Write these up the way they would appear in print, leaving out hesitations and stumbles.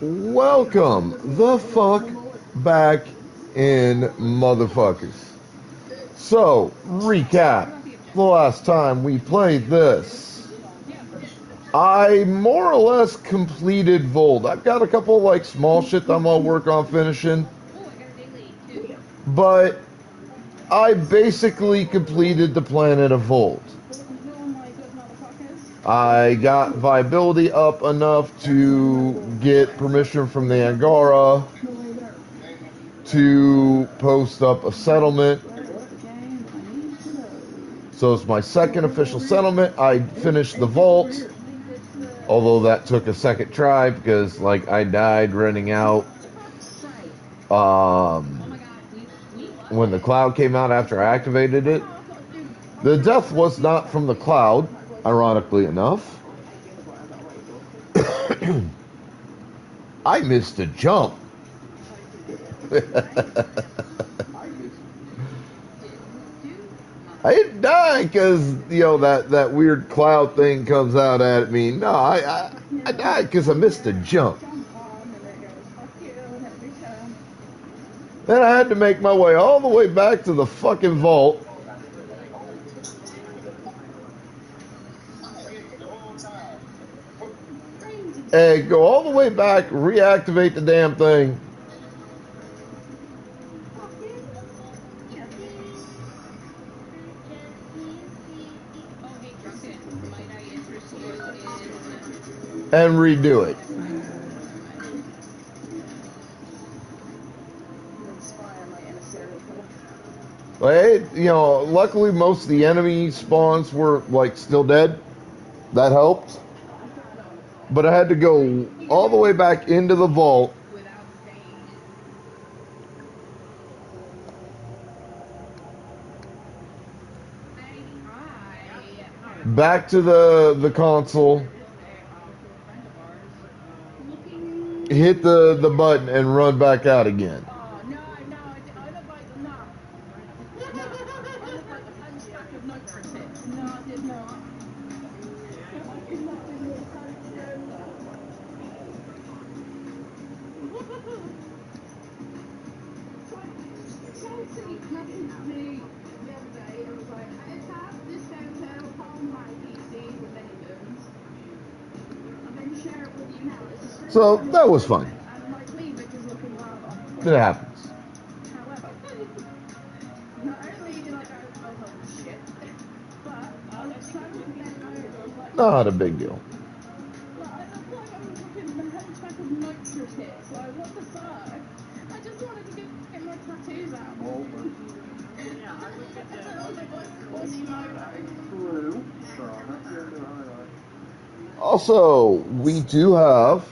Welcome the fuck back in, motherfuckers. So, recap. The last time we played this, I more or less completed Volt. I've got a couple like small shit that I'm gonna work on finishing, but I basically completed the planet of Volt. I got viability up enough to get permission from the Angara to post up a settlement. So it's my second official settlement. I finished the vault, although that took a second try because like I died running out when the cloud came out after I activated it. The death was not from the cloud, ironically enough. I missed a jump. I didn't die because, you know, that weird cloud thing comes out at me. No, I died because I missed a jump. Then I had to make my way all the way back to the fucking vault. And go all the way back, reactivate the damn thing. And redo it. But, you know, luckily most of the enemy spawns were, like, still dead. That helped. But I had to go all the way back into the vault. Back to the console. Hit the button and run back out again. So that was fun. It happens. Not a big deal. Also, we do have,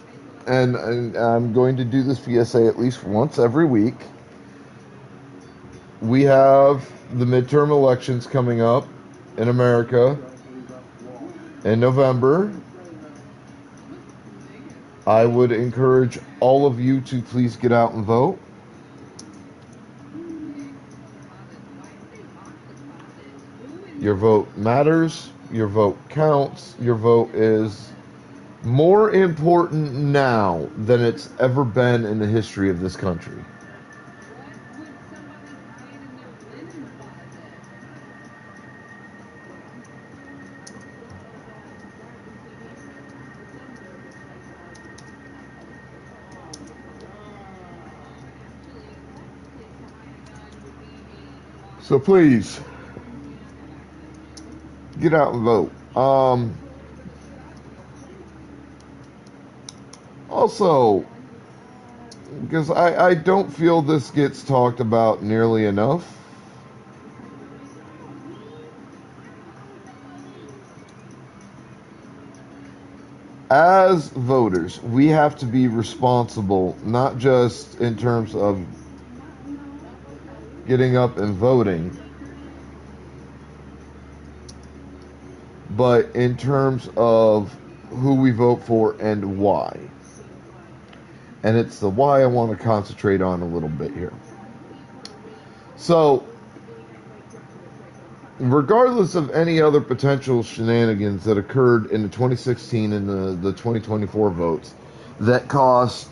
and I'm going to do this PSA at least once every week, we have the midterm elections coming up in America in November. I would encourage all of you to please get out and vote. Your vote matters. Your vote counts. Your vote is more important now than it's ever been in the history of this country. So please, get out and vote. Also, because I don't feel this gets talked about nearly enough. As voters, we have to be responsible, not just in terms of getting up and voting, but in terms of who we vote for and why. And it's the why I want to concentrate on a little bit here. So, regardless of any other potential shenanigans that occurred in the 2016 and the 2024 votes that cost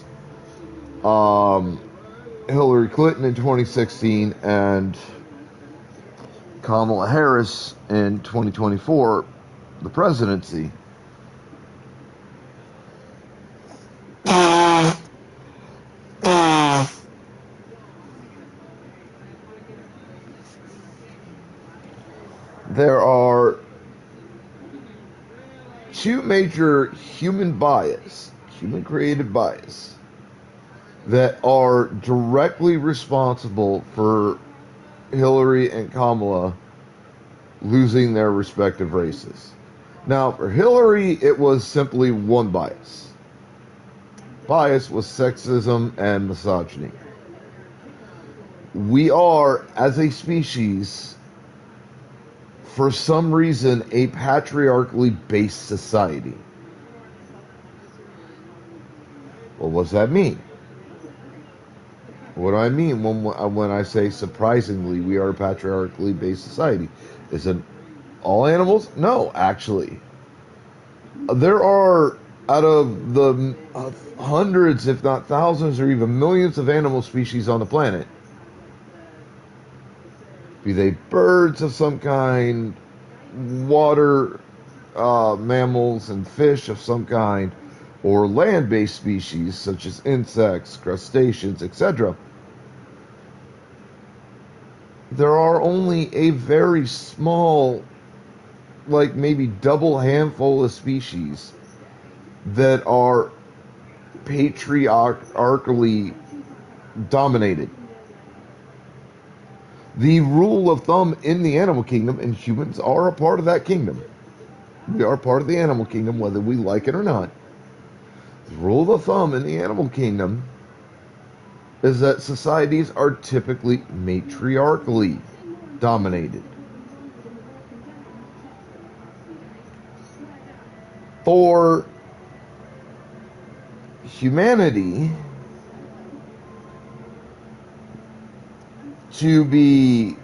Hillary Clinton in 2016 and Kamala Harris in 2024, the presidency. There are two major human created bias, that are directly responsible for Hillary and Kamala losing their respective races. Now, for Hillary, it was simply one bias. Bias was sexism and misogyny. We are, as a species, for some reason, a patriarchally based society. Well, what does that mean? What do I mean when I say surprisingly we are a patriarchally based society? Is it all animals? No, actually. There are, out of the hundreds, if not thousands, or even millions of animal species on the planet, be they birds of some kind, water mammals and fish of some kind, or land-based species such as insects, crustaceans, etc. There are only a very small, like maybe double handful of species that are patriarchally dominated. The rule of thumb in the animal kingdom, and humans are a part of that kingdom. We are part of the animal kingdom, whether we like it or not. The rule of thumb in the animal kingdom is that societies are typically matriarchally dominated. For humanity to be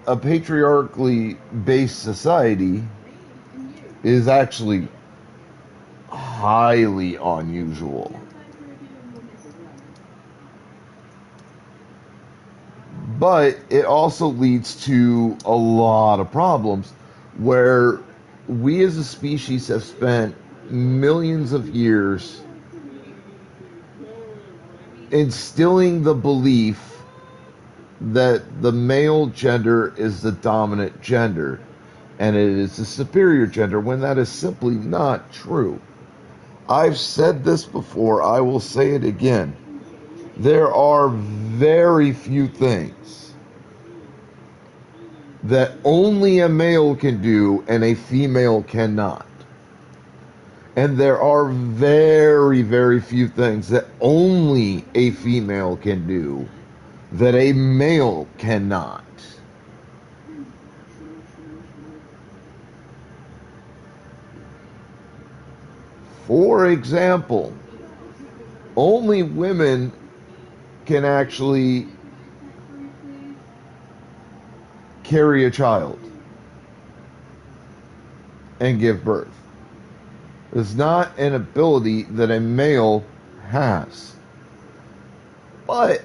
a patriarchally based society is actually highly unusual. But it also leads to a lot of problems where we as a species have spent millions of years instilling the belief that the male gender is the dominant gender and it is the superior gender, when that is simply not true. I've said this before, I will say it again. There are very few things that only a male can do and a female cannot. And there are very, very few things that only a female can do that a male cannot. For example, only women can actually carry a child and give birth. It's not an ability that a male has. But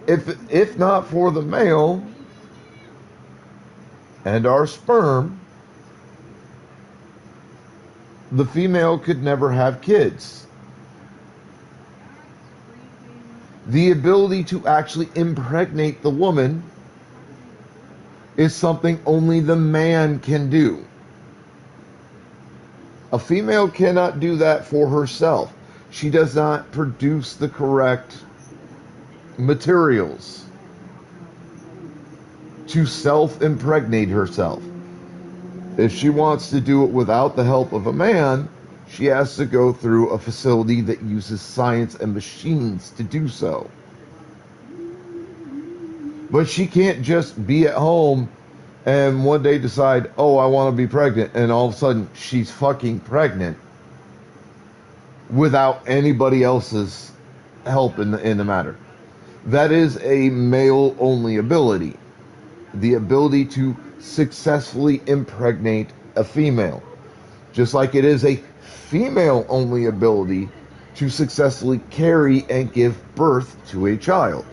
if not for the male and our sperm, the female could never have kids. The ability to actually impregnate the woman is something only the man can do. A female cannot do that for herself. She does not produce the correct materials to self-impregnate herself. If she wants to do it without the help of a man, she has to go through a facility that uses science and machines to do so. But she can't just be at home and one day decide, oh, I want to be pregnant, and all of a sudden she's fucking pregnant without anybody else's help in the matter. That is a male-only ability. The ability to successfully impregnate a female. Just like it is a female-only ability to successfully carry and give birth to a child.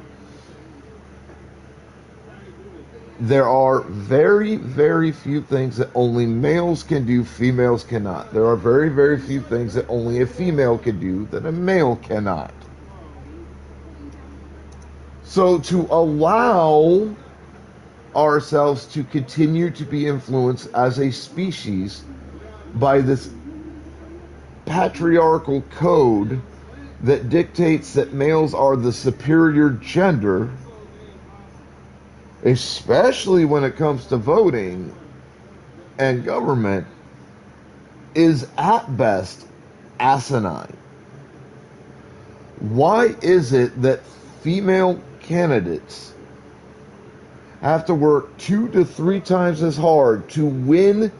There are very, very few things that only males can do, females cannot. There are very, very few things that only a female can do that a male cannot. So to allow ourselves to continue to be influenced as a species by this patriarchal code that dictates that males are the superior gender, especially when it comes to voting and government, is at best asinine. Why is it that female candidates have to work 2 to 3 times as hard to win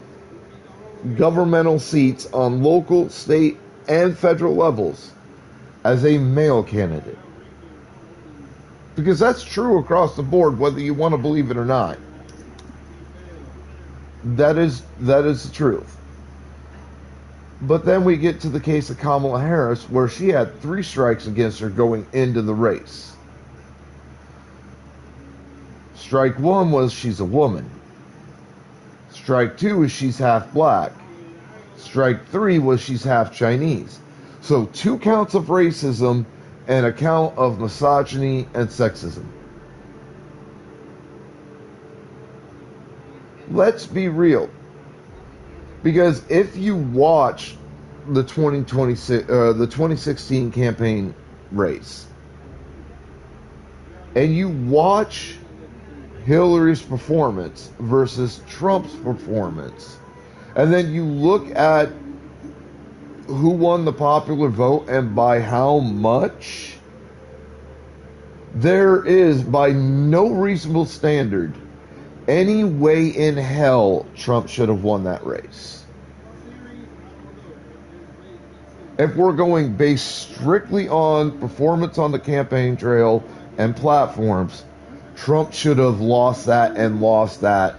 governmental seats on local, state, and federal levels as a male candidate? Because that's true across the board, whether you want to believe it or not. That is the truth. But then we get to the case of Kamala Harris, where she had 3 strikes against her going into the race. Strike 1 was she's a woman. Strike 2 is she's half black. Strike 3 was she's half Chinese. So 2 counts of racism and a count of misogyny and sexism. Let's be real. Because if you watch the 2016 campaign race, and you watch Hillary's performance versus Trump's performance, and then you look at who won the popular vote and by how much, there is, by no reasonable standard, any way in hell Trump should have won that race. If we're going based strictly on performance on the campaign trail and platforms, Trump should have lost that, and lost that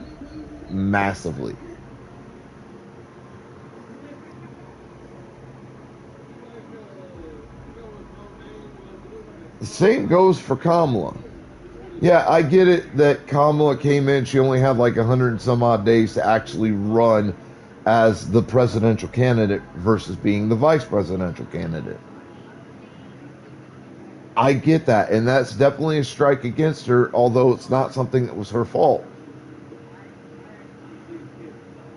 massively. The same goes for Kamala. Yeah, I get it that Kamala came in, she only had like 100 and some odd days to actually run as the presidential candidate versus being the vice presidential candidate. I get that, and that's definitely a strike against her, although it's not something that was her fault.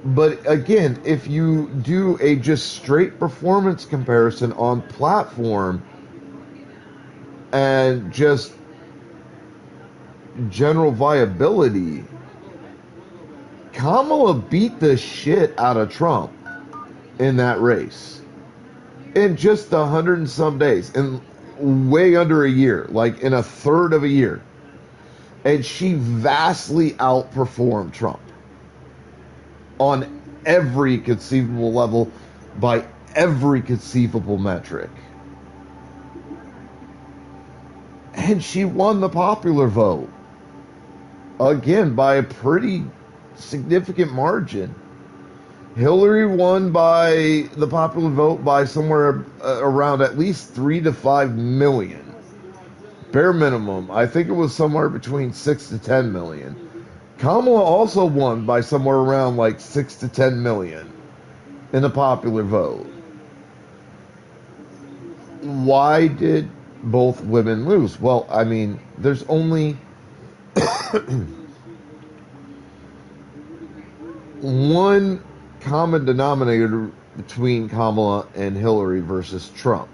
But again, if you do a just straight performance comparison on platform and just general viability, Kamala beat the shit out of Trump in that race in just 100 and some days, in way under a year, like in a third of a year. And she vastly outperformed Trump on every conceivable level, by every conceivable metric. And she won the popular vote, again, by a pretty significant margin. Hillary won by the popular vote by somewhere around at least 3 to 5 million. Bare minimum, I think it was somewhere between 6 to 10 million. Kamala also won by somewhere around like 6 to 10 million in the popular vote. Why did both women lose? Well, I mean, there's only one common denominator between Kamala and Hillary versus Trump.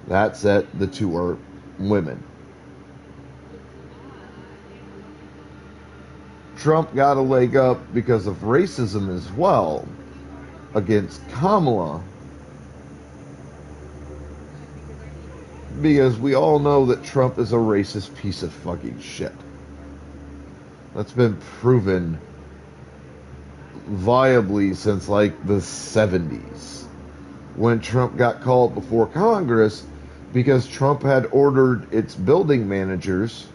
That's that the two are women. Trump got a leg up because of racism as well against Kamala, because we all know that Trump is a racist piece of fucking shit. That's been proven viably since like the 70s, when Trump got called before Congress because Trump had ordered its building managers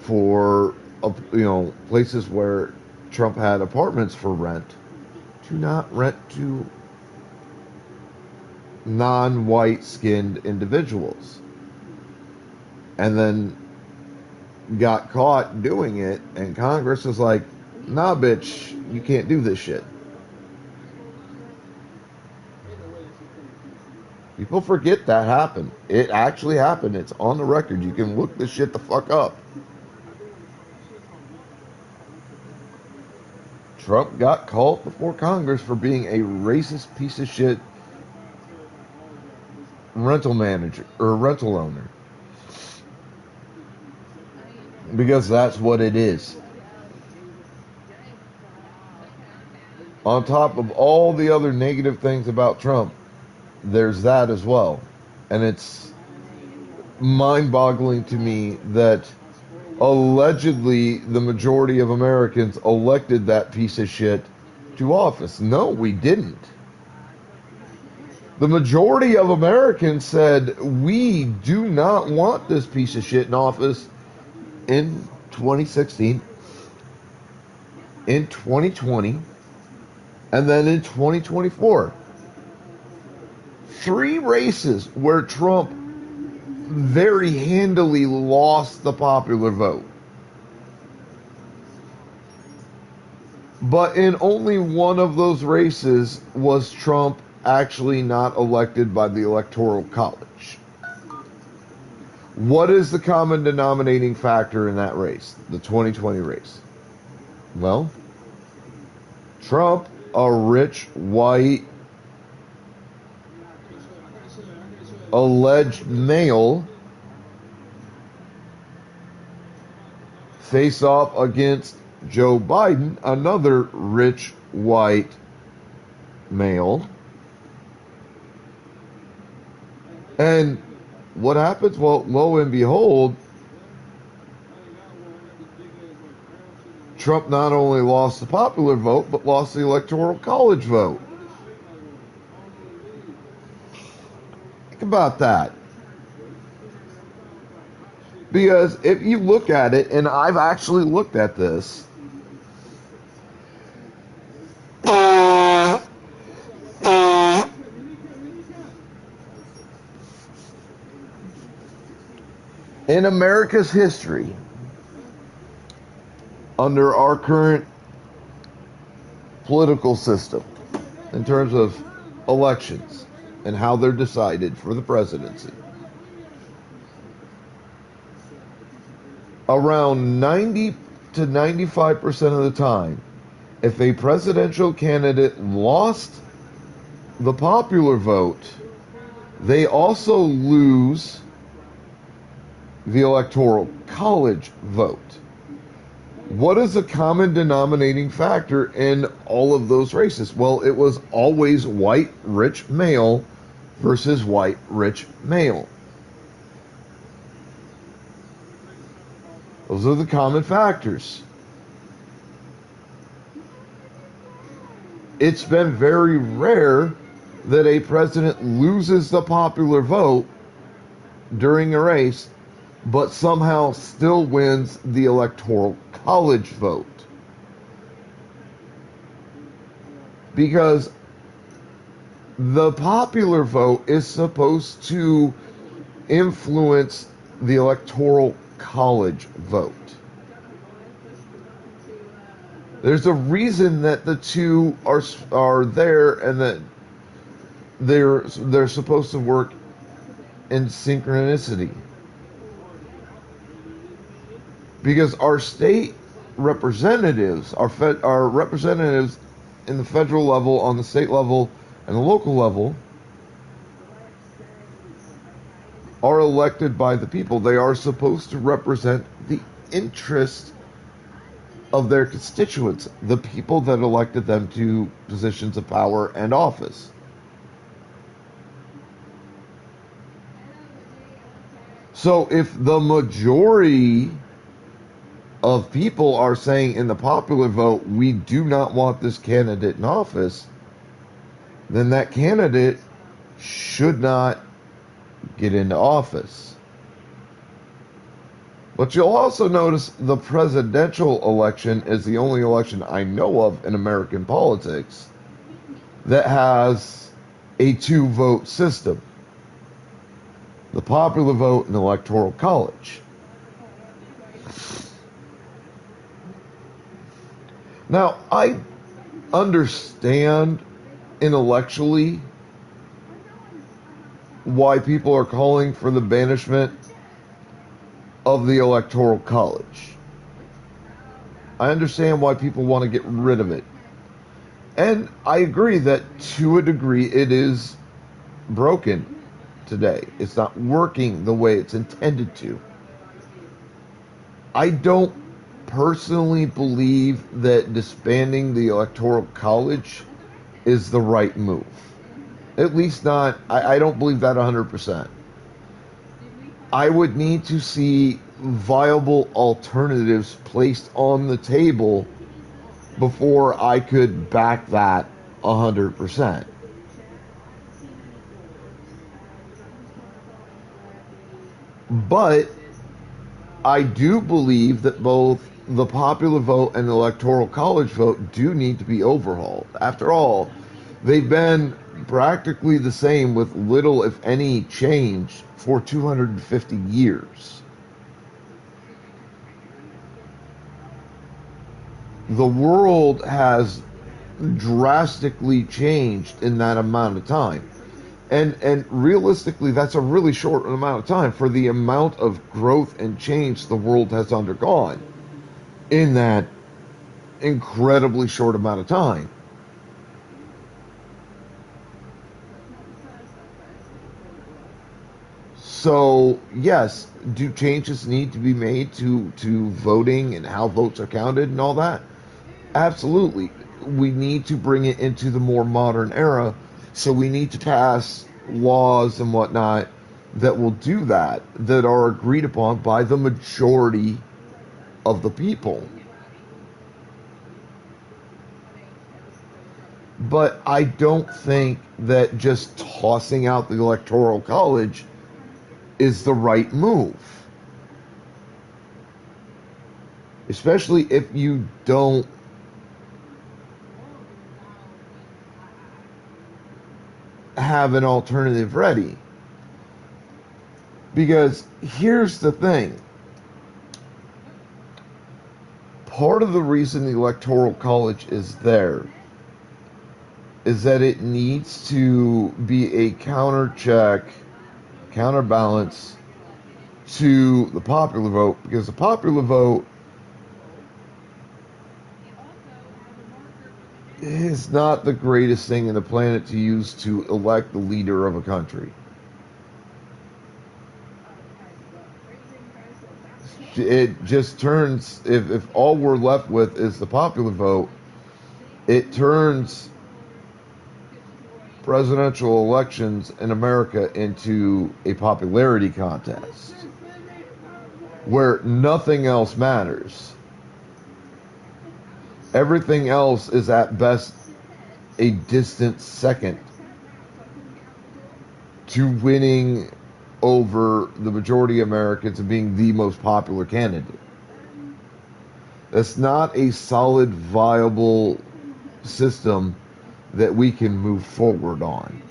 for places where Trump had apartments for rent to not rent to non-white skinned individuals. And then got caught doing it, and Congress was like, nah, bitch, you can't do this shit. People forget that happened. It actually happened. It's on the record. You can look this shit the fuck up. Trump got called before Congress for being a racist piece of shit rental manager or rental owner. Because that's what it is. On top of all the other negative things about Trump, there's that as well. And it's mind-boggling to me that allegedly the majority of Americans elected that piece of shit to office. No, we didn't. The majority of Americans said, we do not want this piece of shit in office in 2016, in 2020, and then in 2024. 3 races where Trump very handily lost the popular vote. But in only one of those races was Trump actually not elected by the Electoral College. What is the common denominating factor in that race, the 2020 race? Well, Trump, a rich, white, alleged male, face off against Joe Biden, another rich, white male. And what happens? Well, lo and behold, Trump not only lost the popular vote, but lost the Electoral College vote. Think about that. Because if you look at it, and I've actually looked at this, in America's history, under our current political system, in terms of elections and how they're decided for the presidency, around 90 to 95% of the time, if a presidential candidate lost the popular vote, they also lose the Electoral College vote. What is the common denominating factor in all of those races? Well, it was always white, rich male versus white, rich male. Those are the common factors. It's been very rare that a president loses the popular vote during a race, but somehow still wins the Electoral College vote. Because the popular vote is supposed to influence the Electoral College vote. There's a reason that the two are there, and that they're supposed to work in synchronicity. Because our state representatives, our representatives in the federal level, on the state level, and the local level, are elected by the people. They are supposed to represent the interests of their constituents, the people that elected them to positions of power and office. So if the majority of people are saying in the popular vote, we do not want this candidate in office, then that candidate should not get into office. But you'll also notice the presidential election is the only election I know of in American politics that has a two-vote system. The popular vote and electoral college. Now, I understand intellectually why people are calling for the banishment of the electoral college. I understand why people want to get rid of it. And I agree that to a degree it is broken today. It's not working the way it's intended to. I don't personally believe that disbanding the electoral college is the right move. At least not, I don't believe that 100%. I would need to see viable alternatives placed on the table before I could back that 100%. But I do believe that both the popular vote and the electoral college vote do need to be overhauled. After all, they've been practically the same with little, if any, change for 250 years. The world has drastically changed in that amount of time. And realistically, that's a really short amount of time for the amount of growth and change the world has undergone in that incredibly short amount of time. So, yes, do changes need to be made to voting and how votes are counted and all that? Absolutely. We need to bring it into the more modern era, so we need to pass laws and whatnot that will do that, that are agreed upon by the majority of the people. But I don't think that just tossing out the electoral college is the right move. Especially if you don't have an alternative ready. Because here's the thing. Part of the reason the electoral college is there is that it needs to be a counterbalance to the popular vote, because the popular vote is not the greatest thing in the planet to use to elect the leader of a country. It just turns, if all we're left with is the popular vote, it turns presidential elections in America into a popularity contest where nothing else matters. Everything else is at best a distant second to winning over the majority of Americans and being the most popular candidate. That's not a solid, viable system that we can move forward on.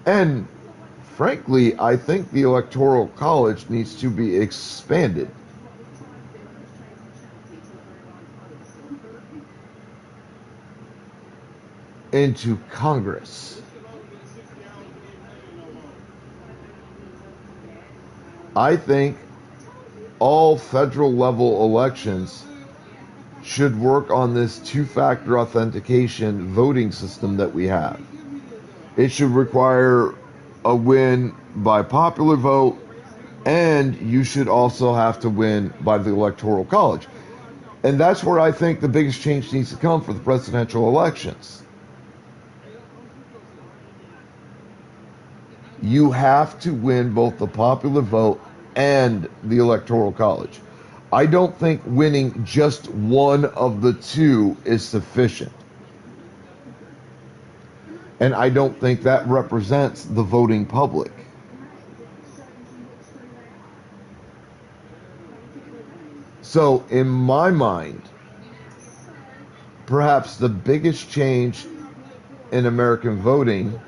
And frankly, I think the Electoral College needs to be expanded. Into Congress. I think all federal level elections should work on this two-factor authentication voting system that we have. It should require a win by popular vote, and you should also have to win by the Electoral College. And that's where I think the biggest change needs to come for the presidential elections. You have to win both the popular vote and the Electoral College. I don't think winning just one of the two is sufficient. And I don't think that represents the voting public. So, in my mind, perhaps the biggest change in American voting,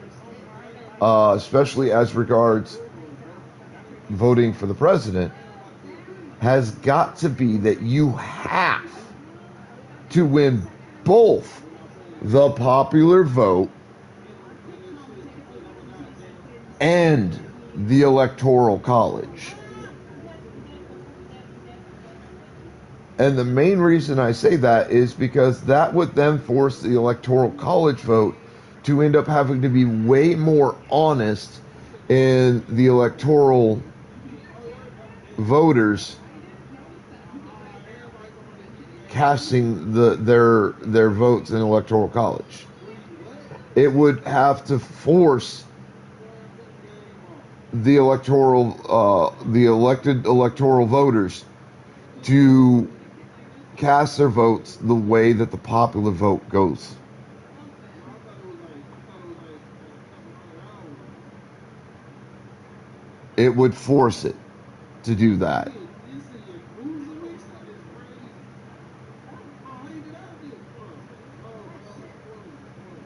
especially as regards voting for the president, has got to be that you have to win both the popular vote and the electoral college. And the main reason I say that is because that would then force the electoral college vote to end up having to be way more honest in the electoral voters casting their votes in electoral college. It would have to force the elected electoral voters to cast their votes the way that the popular vote goes. It would force it to do that.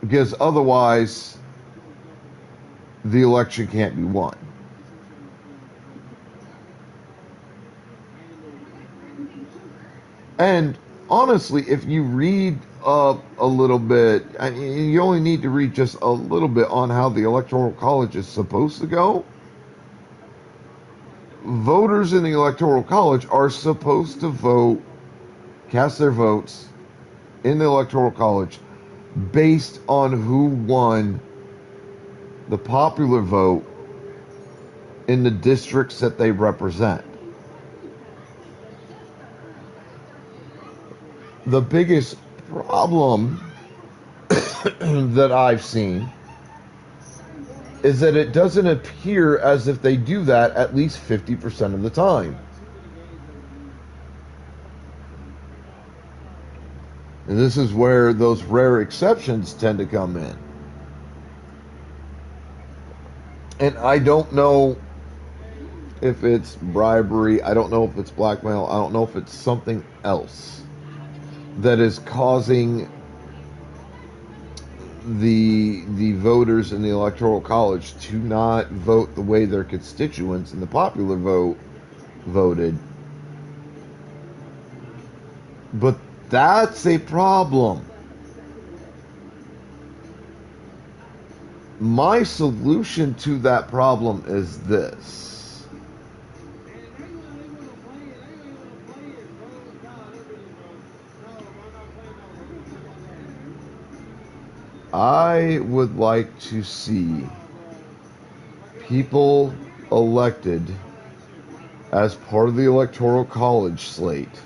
Because otherwise, the election can't be won. And honestly, if you read up a little bit, you only need to read just a little bit on how the Electoral College is supposed to go. Voters in the Electoral College are supposed to vote, cast their votes in the Electoral College based on who won the popular vote in the districts that they represent. The biggest problem that I've seen is that it doesn't appear as if they do that at least 50% of the time. And this is where those rare exceptions tend to come in. And I don't know if it's bribery, I don't know if it's blackmail, I don't know if it's something else that is causing the voters in the Electoral College to not vote the way their constituents in the popular vote voted. But that's a problem. My solution to that problem is this. I would like to see people elected as part of the Electoral College slate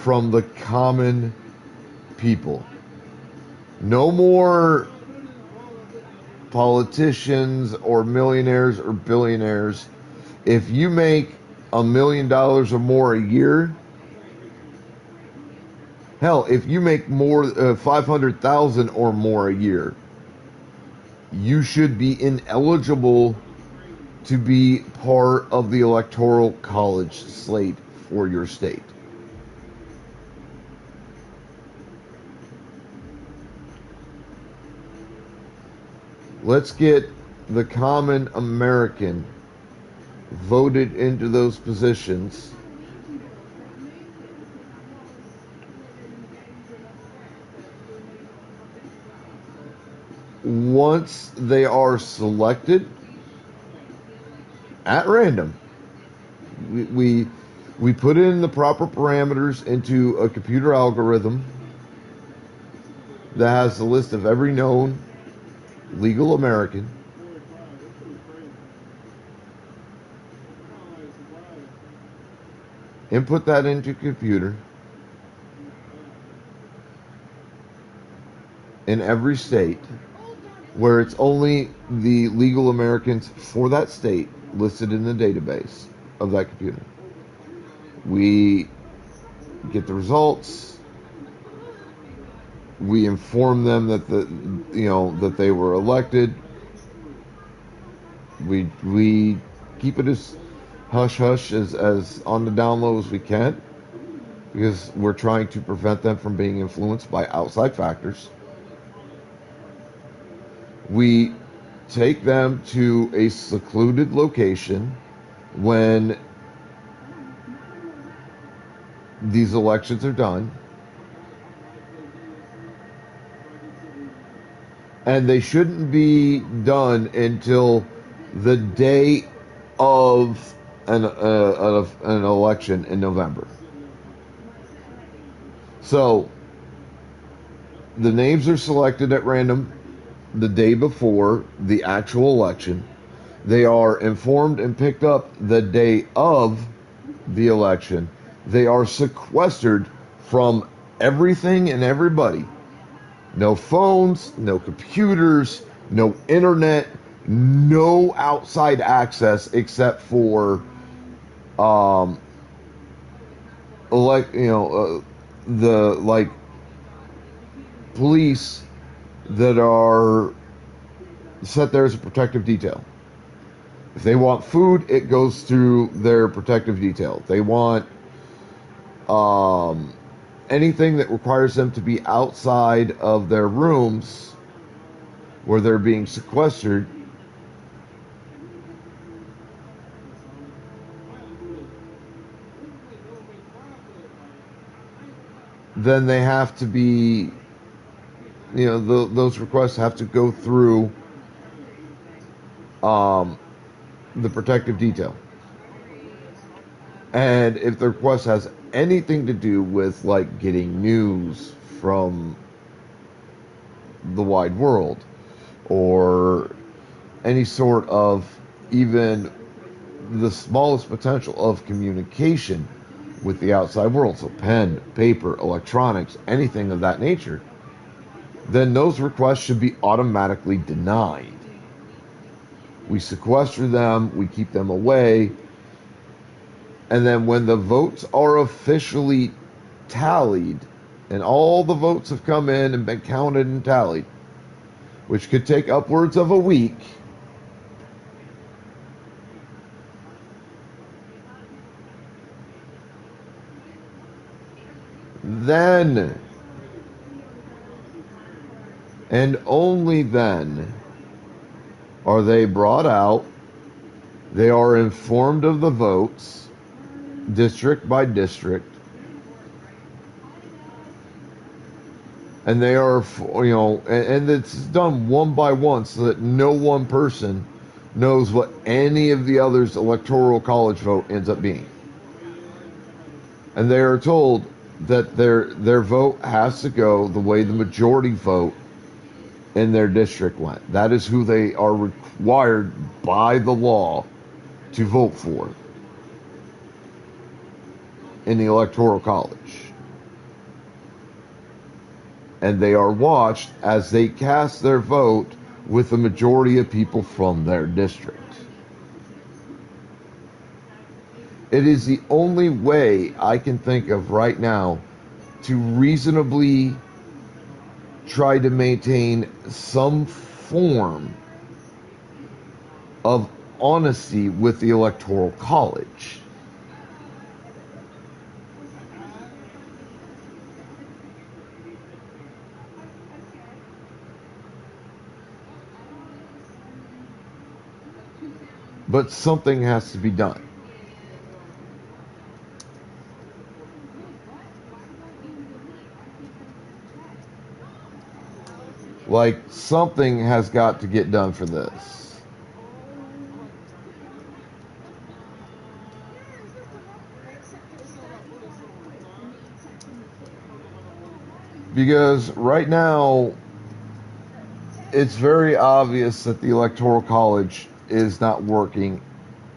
from the common people. No more politicians or millionaires or billionaires. If you make $1 million or more a year, hell, if you make more 500,000 or more a year, you should be ineligible to be part of the Electoral College slate for your state. Let's get the common American voted into those positions. Once they are selected at random, we put in the proper parameters into a computer algorithm that has the list of every known legal American. Input that into a computer. In every state, where it's only the legal Americans for that state listed in the database of that computer. We get the results. We inform them that that they were elected. We keep it as hush hush as on the down low as we can, because we're trying to prevent them from being influenced by outside factors. We take them to a secluded location when these elections are done, and they shouldn't be done until the day of an election in November. So the names are selected at random the day before the actual election. They are informed and picked up the day of the election. They are sequestered from everything and everybody. No phones, no computers, no internet, no outside access except for, the police that are set there as a protective detail. If they want food, it goes through their protective detail. If they want anything that requires them to be outside of their rooms where they're being sequestered, then they have to be, those requests have to go through the protective detail. And if the request has anything to do with like getting news from the wide world or any sort of even the smallest potential of communication with the outside world, so pen, paper, electronics, anything of that nature, then those requests should be automatically denied. We sequester them, we keep them away, and then when the votes are officially tallied, and all the votes have come in and been counted and tallied, which could take upwards of a week, then, and only then, are they brought out. They are informed of the votes, district by district, and they are, and it's done one by one so that no one person knows what any of the others' electoral college vote ends up being. And they are told that their vote has to go the way the majority vote in their district went. That is who they are required by the law to vote for in the electoral college. And they are watched as they cast their vote with the majority of people from their district. It is the only way I can think of right now to reasonably try to maintain some form of honesty with the electoral college. But something has to be done. Like, something has got to get done for this. Because right now, it's very obvious that the Electoral College is not working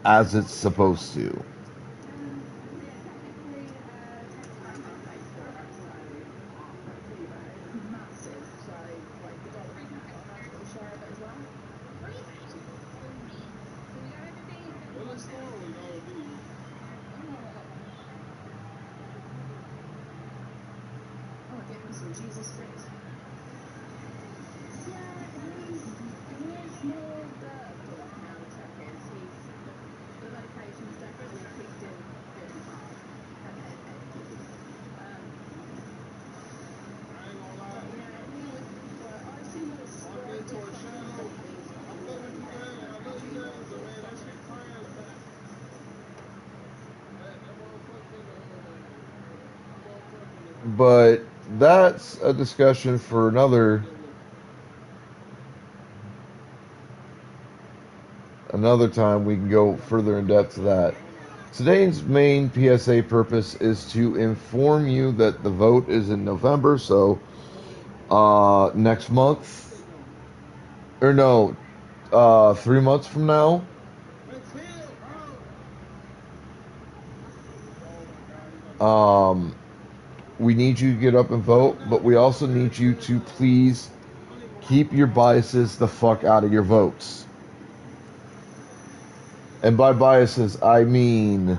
as it's supposed to. But that's a discussion for another time. We can go further in depth to that. Today's main PSA purpose is to inform you that the vote is in November, so next month, or no, 3 months from now. We need you to get up and vote, but we also need you to please keep your biases the fuck out of your votes. And by biases, I mean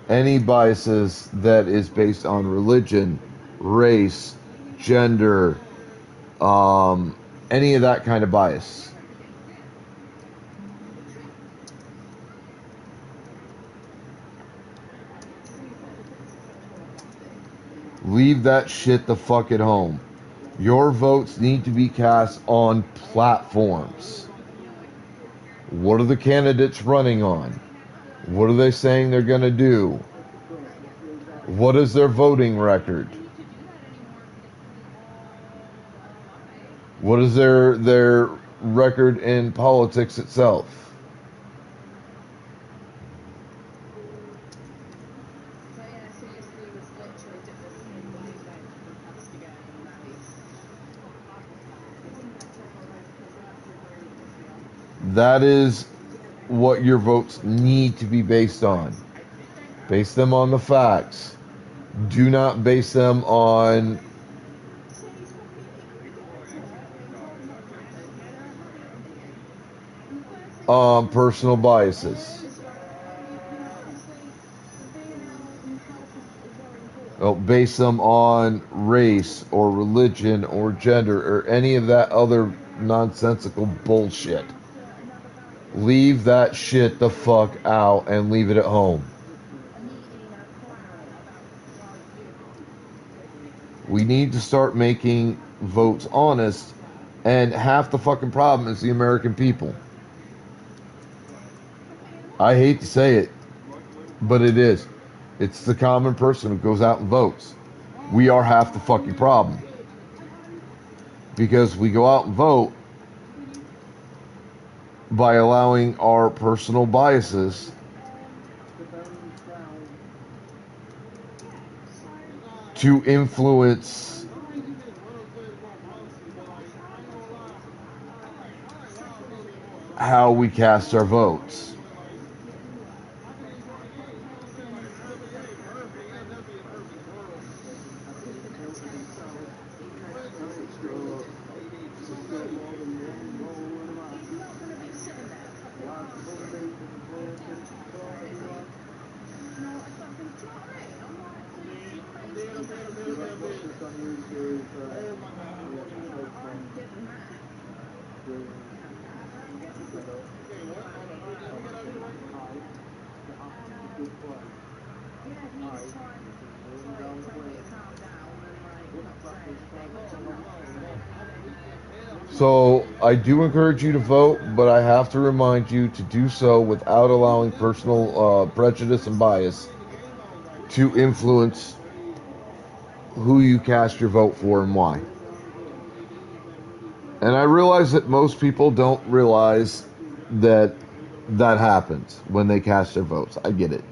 any biases that is based on religion, race, gender, any of that kind of bias. Leave that shit the fuck at home. Your votes need to be cast on platforms. What are the candidates running on? What are they saying they're going to do? What is their voting record? What is their record in politics itself? That is what your votes need to be based on. Base them on the facts. Do not base them on personal biases. Don't base them on race or religion or gender or any of that other nonsensical bullshit. Leave that shit the fuck out and leave it at home. We need to start making votes honest, and half the fucking problem is the American people. I hate to say it, but it is. It's the common person who goes out and votes. We are half the fucking problem. Because we go out and vote by allowing our personal biases to influence how we cast our votes. So I do encourage you to vote, but I have to remind you to do so without allowing personal prejudice and bias to influence who you cast your vote for and why. And I realize that most people don't realize that that happens when they cast their votes. I get it.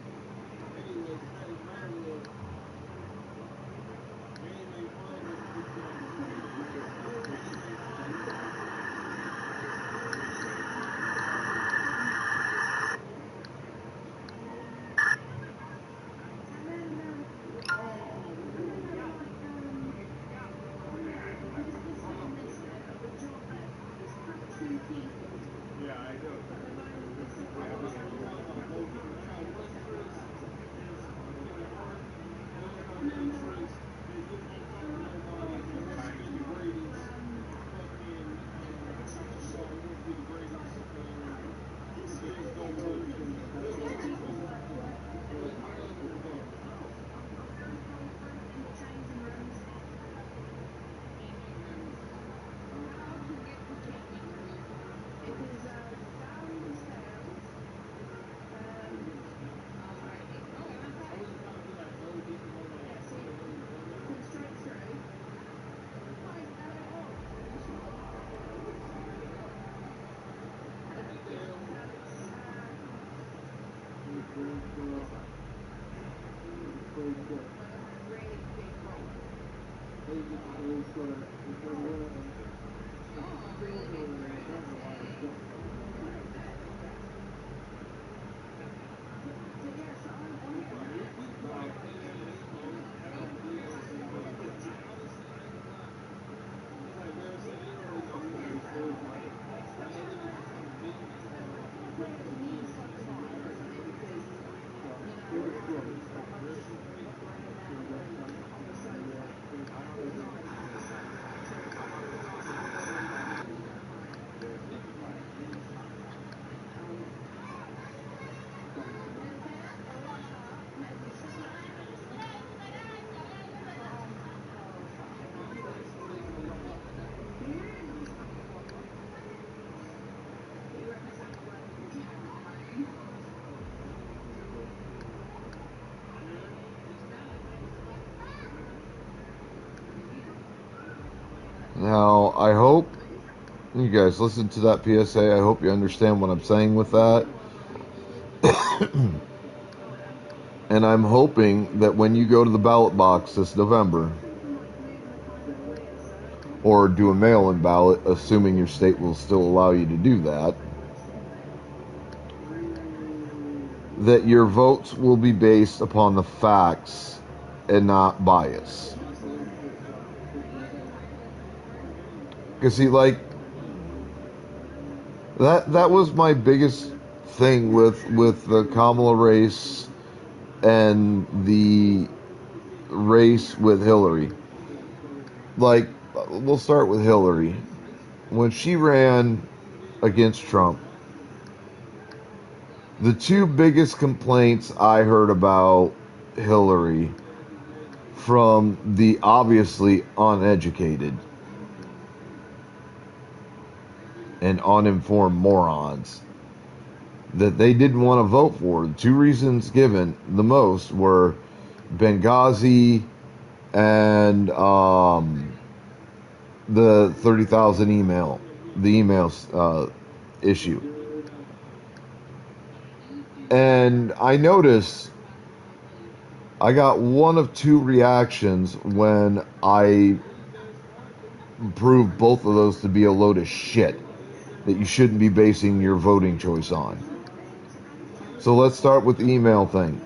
Now, I hope you guys listen to that PSA. I hope you understand what I'm saying with that. And I'm hoping that when you go to the ballot box this November, or do a mail-in ballot, assuming your state will still allow you to do that, that your votes will be based upon the facts and not bias. Because see, like, that was my biggest thing with the Kamala race and the race with Hillary. Like, we'll start with Hillary. When she ran against Trump, the two biggest complaints I heard about Hillary from the obviously uneducated and uninformed morons that they didn't want to vote for. The two reasons given the most were Benghazi and the 30,000 emails issue. And I noticed I got one of two reactions when I proved both of those to be a load of shit that you shouldn't be basing your voting choice on. So let's start with the email thing.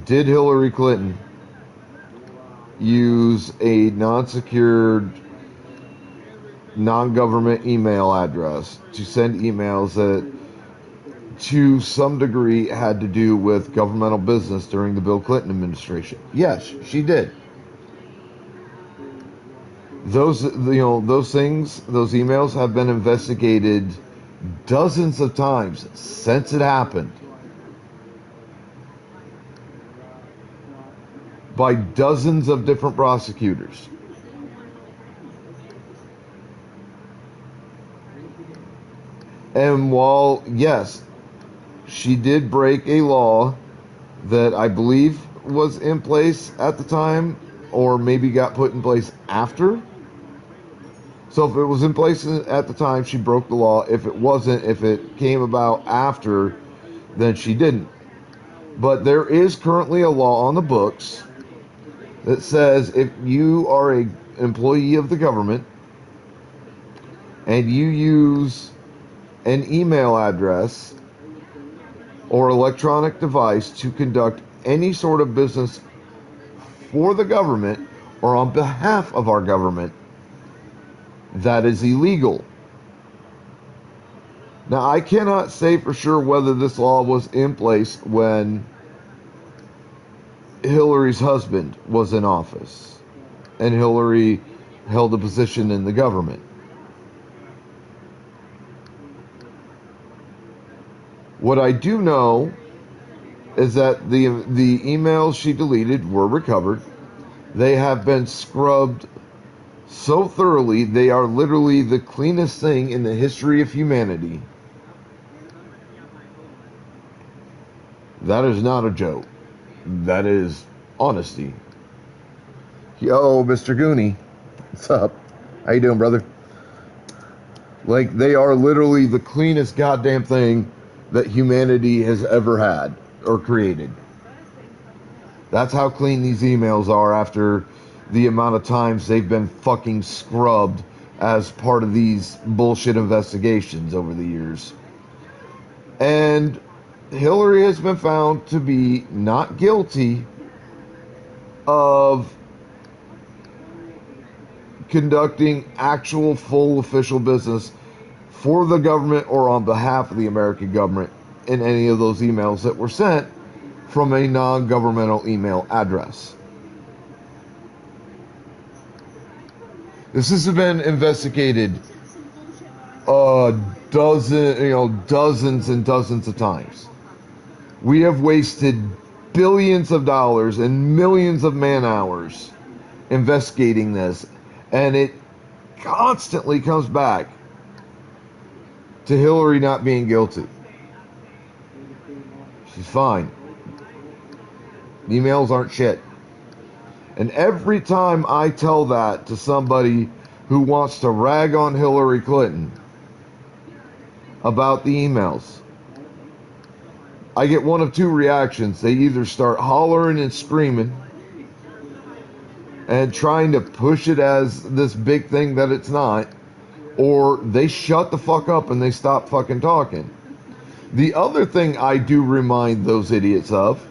Did Hillary Clinton use a non-secured, non-government email address to send emails that to some degree had to do with governmental business during the Bill Clinton administration? Yes, she did. Those things, those emails have been investigated dozens of times since it happened by dozens of different prosecutors. And while, yes, she did break a law that I believe was in place at the time, or maybe got put in place after. So if it was in place at the time, she broke the law. If it wasn't, if it came about after, then she didn't. But there is currently a law on the books that says if you are an employee of the government and you use an email address or electronic device to conduct any sort of business for the government or on behalf of our government, that is illegal. Now, I cannot say for sure whether this law was in place when Hillary's husband was in office and Hillary held a position in the government. What I do know is that the emails she deleted were recovered. They have been scrubbed so thoroughly, they are literally the cleanest thing in the history of humanity. That is not a joke. That is honesty. Yo, Mr. Goonie. What's up? How you doing, brother? Like, they are literally the cleanest goddamn thing that humanity has ever had. or created. That's how clean these emails are after the amount of times they've been fucking scrubbed as part of these bullshit investigations over the years. And Hillary has been found to be not guilty of conducting actual full official business for the government or on behalf of the American government in any of those emails that were sent from a non-governmental email address. This has been investigated dozens and dozens of times. We have wasted billions of dollars and millions of man hours investigating this, and it constantly comes back to Hillary not being guilty. She's fine. Emails aren't shit. And every time I tell that to somebody who wants to rag on Hillary Clinton about the emails, I get one of two reactions. They either start hollering and screaming and trying to push it as this big thing that it's not, or they shut the fuck up and they stop fucking talking. The other thing I do remind those idiots of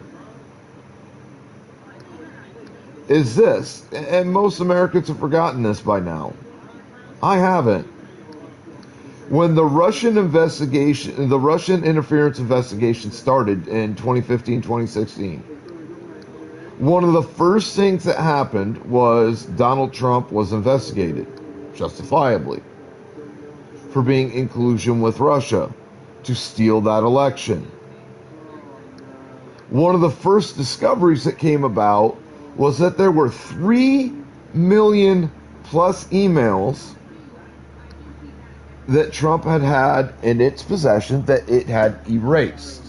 is this, and most Americans have forgotten this by now. I haven't. When the Russian interference investigation started in 2015, 2016, one of the first things that happened was Donald Trump was investigated, justifiably, for being in collusion with Russia to steal that election. One of the first discoveries that came about was that there were 3 million plus emails that Trump had in its possession that it had erased.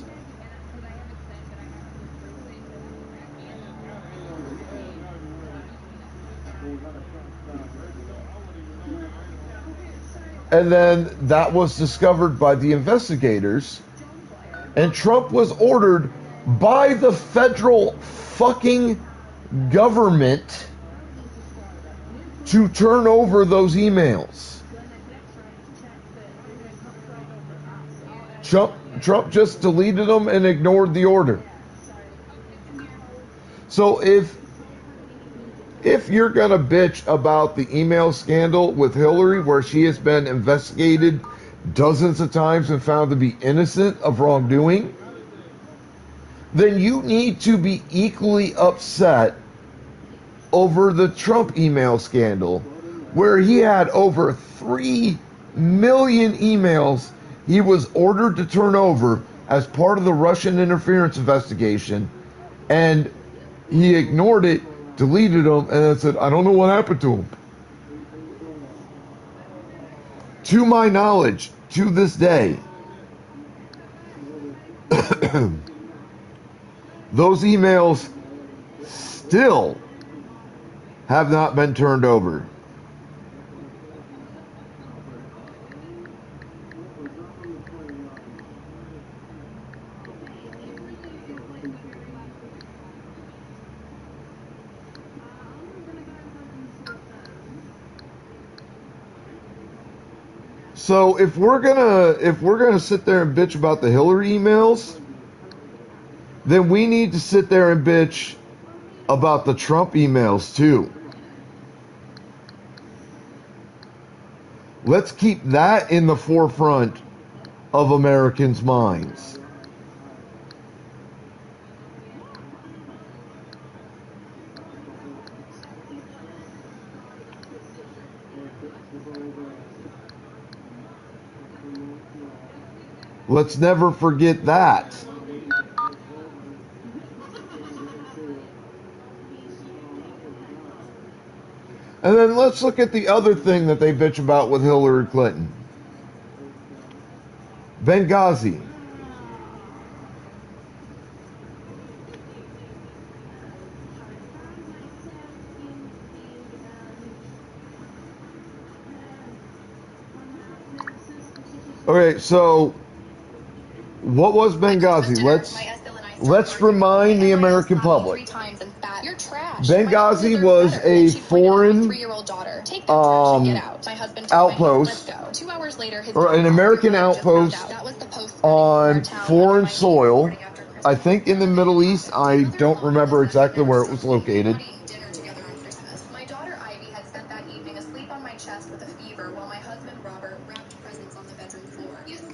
And then that was discovered by the investigators, and Trump was ordered by the federal fucking government to turn over those emails. Trump just deleted them and ignored the order. So if you're gonna bitch about the email scandal with Hillary, where she has been investigated dozens of times and found to be innocent of wrongdoing, then you need to be equally upset over the Trump email scandal, where he had over 3 million emails he was ordered to turn over as part of the Russian interference investigation, and he ignored it, deleted them, and said, I don't know what happened to them. To my knowledge, to this day, those emails still have not been turned over. So if we're gonna sit there and bitch about the Hillary emails, then we need to sit there and bitch about the Trump emails too. Let's keep that in the forefront of Americans' minds. Let's never forget that. And then let's look at the other thing that they bitch about with Hillary Clinton. Benghazi. Okay, so what was Benghazi? Let's remind the American public. Benghazi was a foreign outpost, or an American outpost on foreign soil, I think in the Middle East. I don't remember exactly where it was located.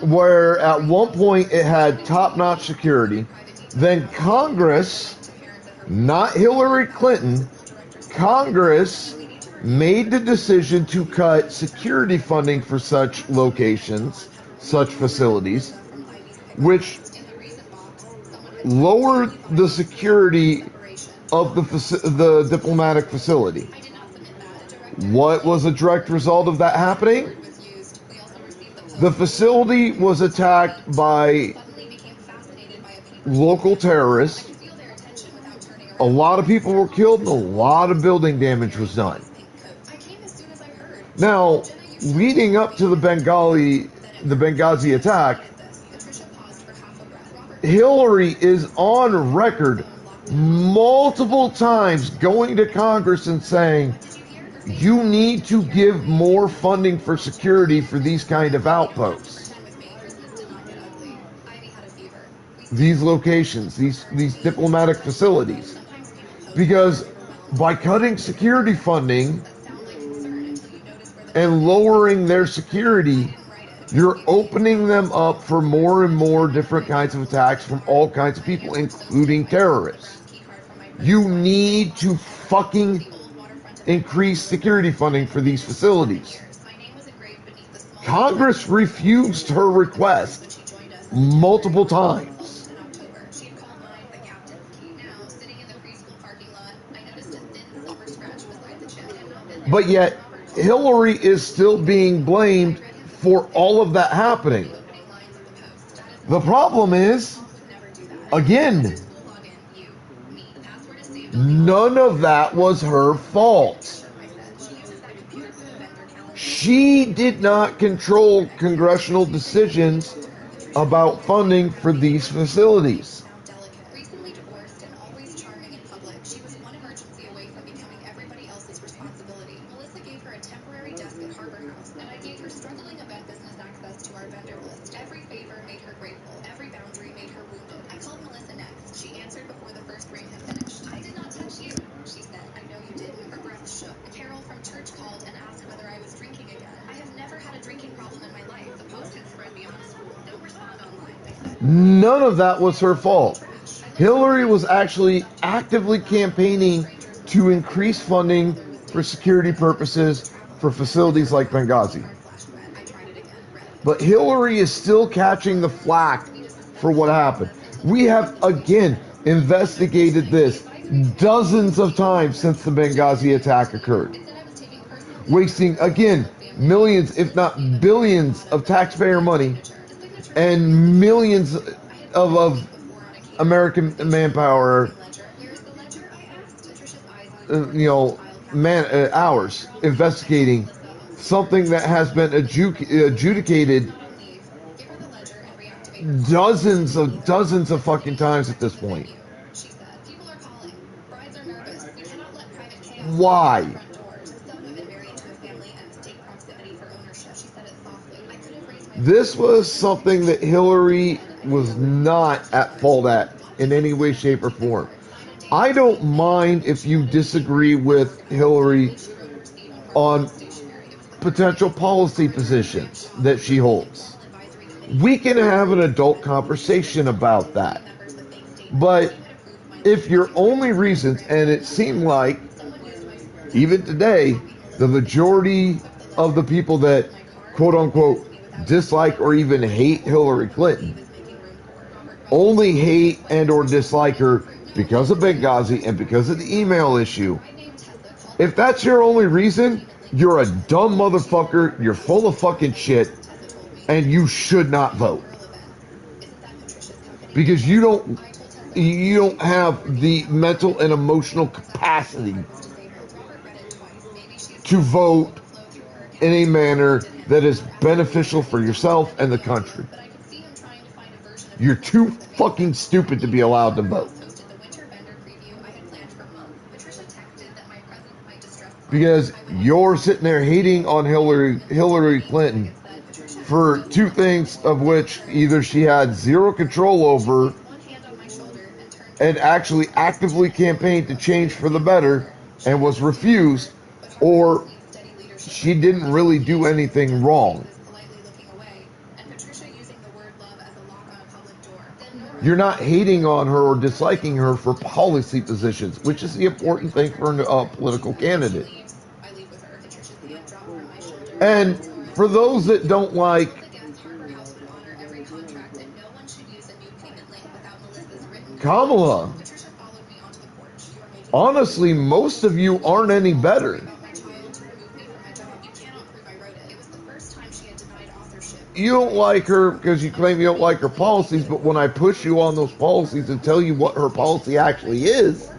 Where at one point it had top-notch security. Then Congress, not Hillary Clinton, Congress made the decision to cut security funding for such locations, such facilities, which lowered the security of the diplomatic facility. What was a direct result of that happening? The facility was attacked by local terrorists. A lot of people were killed and a lot of building damage was done. Now, leading up to the Benghazi attack, Hillary is on record multiple times going to Congress and saying, you need to give more funding for security for these kind of outposts. These locations, these diplomatic facilities. Because by cutting security funding and lowering their security, you're opening them up for more and more different kinds of attacks from all kinds of people, including terrorists. You need to fucking increase security funding for these facilities. Congress refused her request multiple times. But yet, Hillary is still being blamed for all of that happening. The problem is, again, none of that was her fault. She did not control congressional decisions about funding for these facilities. None of that was her fault. Hillary was actually actively campaigning to increase funding for security purposes for facilities like Benghazi. But Hillary is still catching the flack for what happened. We have, again, investigated this dozens of times since the Benghazi attack occurred. Wasting, again, millions, if not billions, of taxpayer money and millions of American manpower, hours investigating something that has been adjudicated dozens of fucking times at this point. Why? This was something that Hillary was not at fault at in any way, shape, or form. I don't mind if you disagree with Hillary on potential policy positions that she holds. We can have an adult conversation about that. But if your only reasons, and it seemed like, even today, the majority of the people that, quote unquote, dislike or even hate Hillary Clinton only hate and or dislike her because of Benghazi and because of the email issue. If that's your only reason, you're a dumb motherfucker, you're full of fucking shit, and you should not vote. Because you don't have the mental and emotional capacity to vote in a manner that is beneficial for yourself and the country. You're too fucking stupid to be allowed to vote. Because you're sitting there hating on Hillary Clinton for two things of which either she had zero control over and actually actively campaigned to change for the better and was refused, or she didn't really do anything wrong. You're not hating on her or disliking her for policy positions, which is the important thing for a political candidate. And for those that don't like Kamala, honestly, most of you aren't any better. You don't like her because you claim you don't like her policies, but when I push you on those policies and tell you what her policy actually is,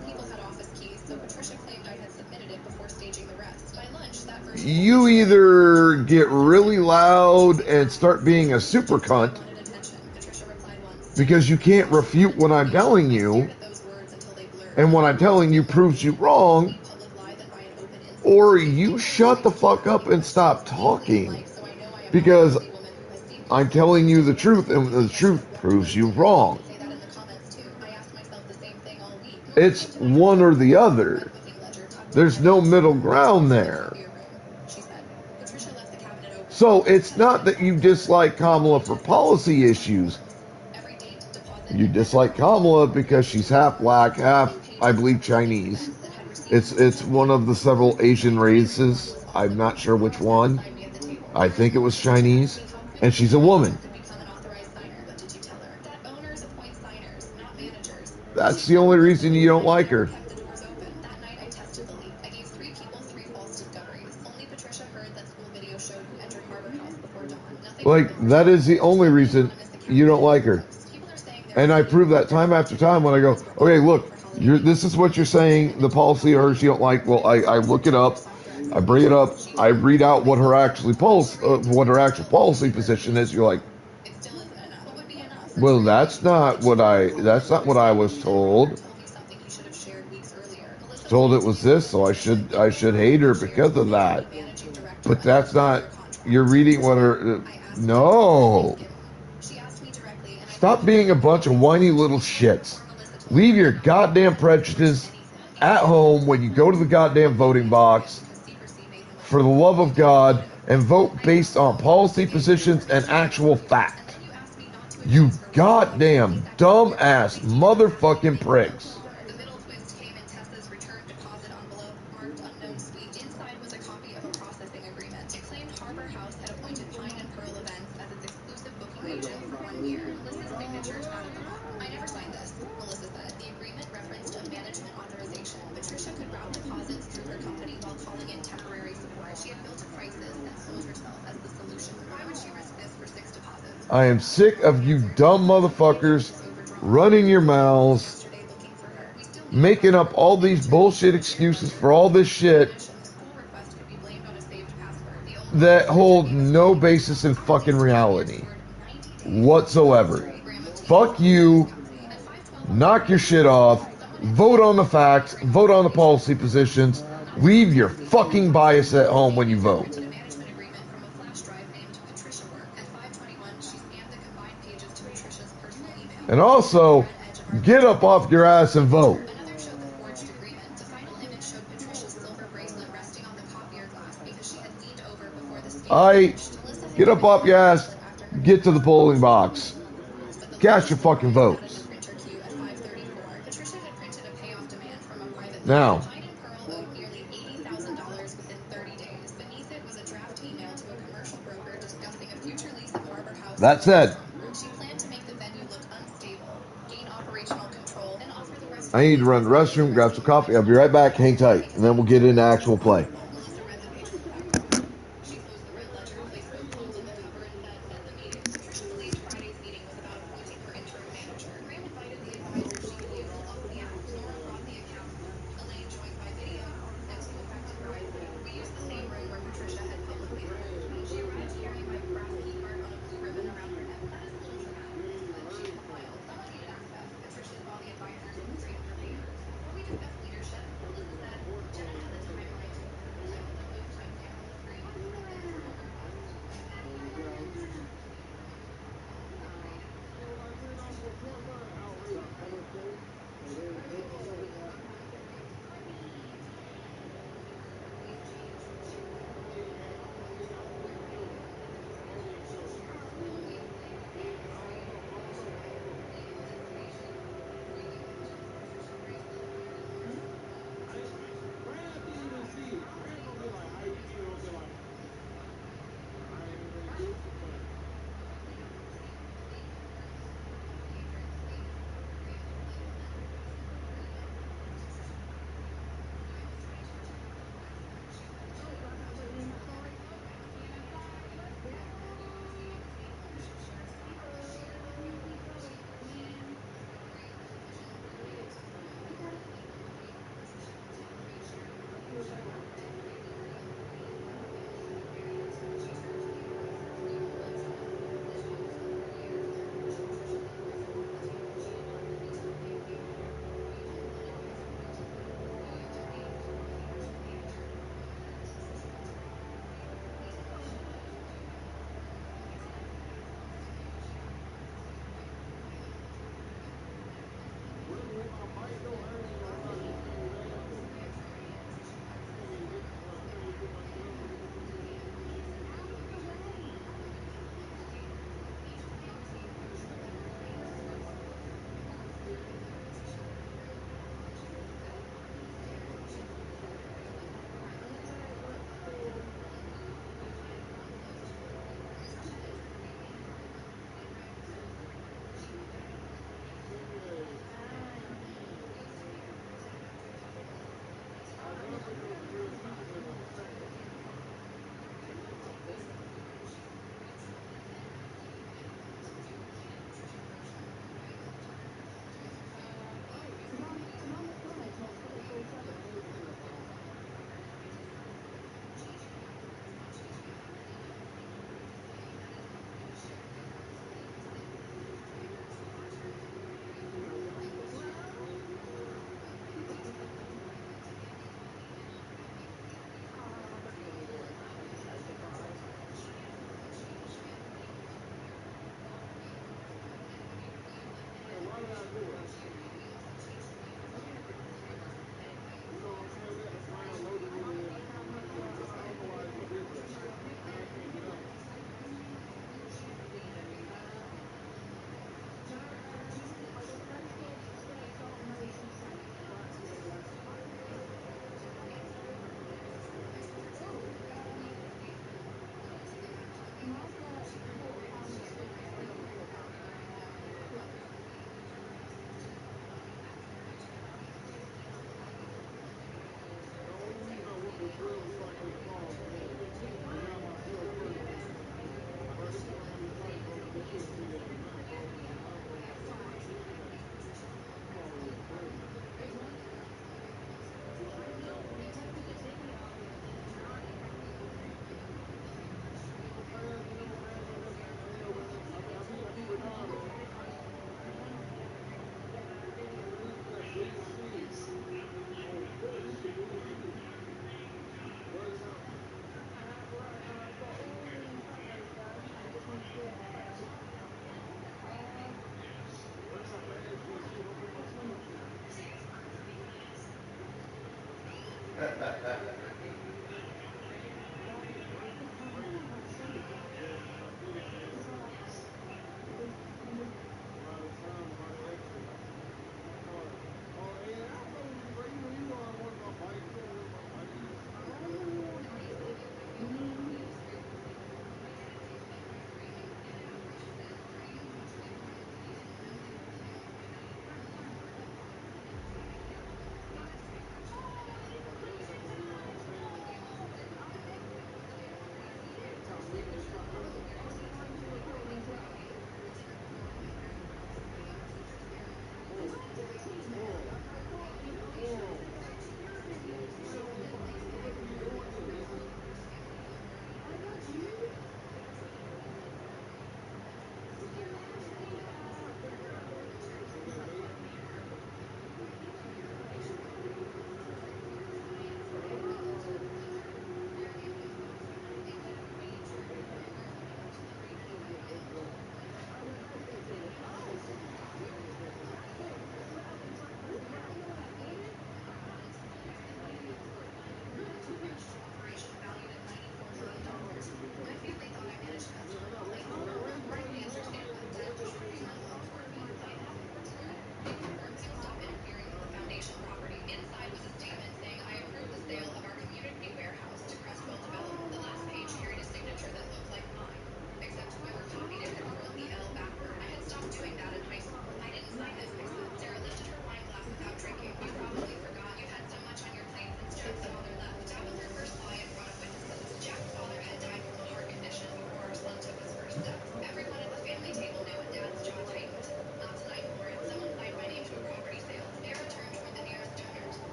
you either get really loud and start being a super cunt because you can't refute what I'm telling you, and what I'm telling you proves you wrong, or you shut the fuck up and stop talking because I'm telling you the truth and the truth proves you wrong. It's one or the other. There's no middle ground there. So it's not that you dislike Kamala for policy issues. You dislike Kamala because she's half black, half, I believe, Chinese. It's one of the several Asian races. I'm not sure which one. I think it was Chinese. And she's a woman. That's the only reason you don't like her. Like, that is the only reason you don't like her. And I prove that time after time when I go, okay, look, this is what you're saying, the policy of hers you don't like. Well, I look it up, I bring it up, I read out what her actual policy position is. You're like, well, that's not what I was told. Told it was this, so I should hate her because of that. But that's not. You're reading what her. No. Stop being a bunch of whiny little shits. Leave your goddamn prejudice at home when you go to the goddamn voting box, for the love of God, and vote based on policy positions and actual fact. You goddamn dumbass motherfucking pricks. I am sick of you dumb motherfuckers running your mouths, making up all these bullshit excuses for all this shit that hold no basis in fucking reality whatsoever. Fuck you. Knock your shit off. Vote on the facts. Vote on the policy positions. Leave your fucking bias at home when you vote. And also, get up off your ass and vote. Get up off your ass, get to the polling box. Cast your fucking votes. Now, that said, I need to run the restroom, grab some coffee. I'll be right back. Hang tight, and then we'll get into actual play.